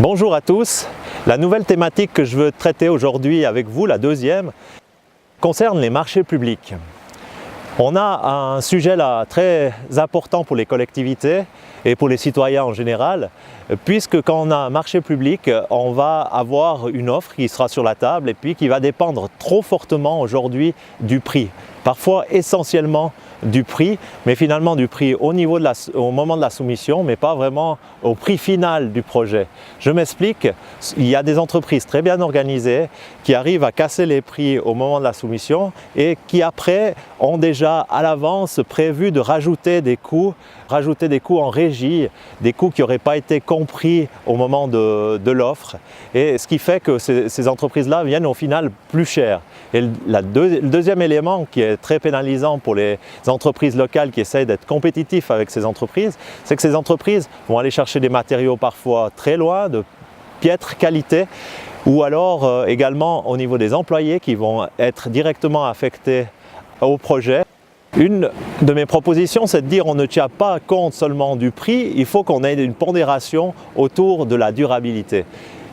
Bonjour à tous. La nouvelle thématique que je veux traiter aujourd'hui avec vous, la deuxième, concerne les marchés publics. On a un sujet là très important pour les collectivités et pour les citoyens en général, puisque quand on a un marché public, on va avoir une offre qui sera sur la table et puis qui va dépendre trop fortement aujourd'hui du prix, parfois essentiellement du prix, mais finalement du prix au moment de la soumission, mais pas vraiment au prix final du projet. Je m'explique, il y a des entreprises très bien organisées qui arrivent à casser les prix au moment de la soumission et qui après ont déjà à l'avance prévu de rajouter des coûts en régie, des coûts qui n'auraient pas été compris au moment de l'offre, et ce qui fait que ces entreprises-là viennent au final plus chères. Et le deuxième élément qui est très pénalisant pour les entreprises locales qui essayent d'être compétitifs avec ces entreprises, c'est que ces entreprises vont aller chercher des matériaux parfois très loin, de piètre qualité, ou alors également au niveau des employés qui vont être directement affectés au projet. Une de mes propositions, c'est de dire on ne tient pas compte seulement du prix, il faut qu'on ait une pondération autour de la durabilité.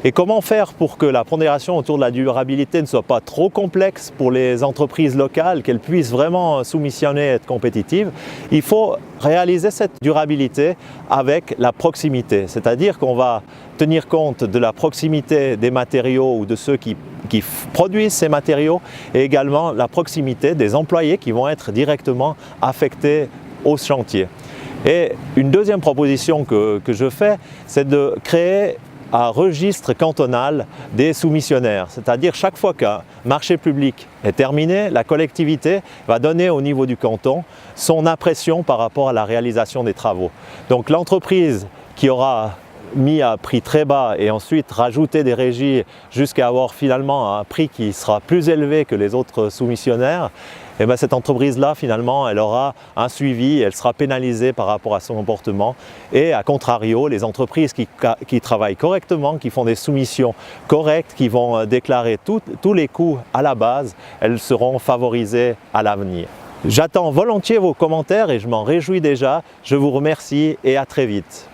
Et comment faire pour que la pondération autour de la durabilité ne soit pas trop complexe pour les entreprises locales, qu'elles puissent vraiment soumissionner et être compétitives? Il faut réaliser cette durabilité avec la proximité, c'est-à-dire qu'on va tenir compte de la proximité des matériaux ou de ceux qui produisent ces matériaux, et également la proximité des employés qui vont être directement affectés au chantier. Et une deuxième proposition que je fais, c'est de créer un registre cantonal des soumissionnaires, c'est-à-dire chaque fois qu'un marché public est terminé, la collectivité va donner au niveau du canton son impression par rapport à la réalisation des travaux. Donc l'entreprise qui aura mis à prix très bas et ensuite rajouté des régies jusqu'à avoir finalement un prix qui sera plus élevé que les autres soumissionnaires, et bien cette entreprise-là, finalement, elle aura un suivi, elle sera pénalisée par rapport à son comportement. Et à contrario, les entreprises qui travaillent correctement, qui font des soumissions correctes, qui vont déclarer tous les coûts à la base, elles seront favorisées à l'avenir. J'attends volontiers vos commentaires et je m'en réjouis déjà. Je vous remercie et à très vite.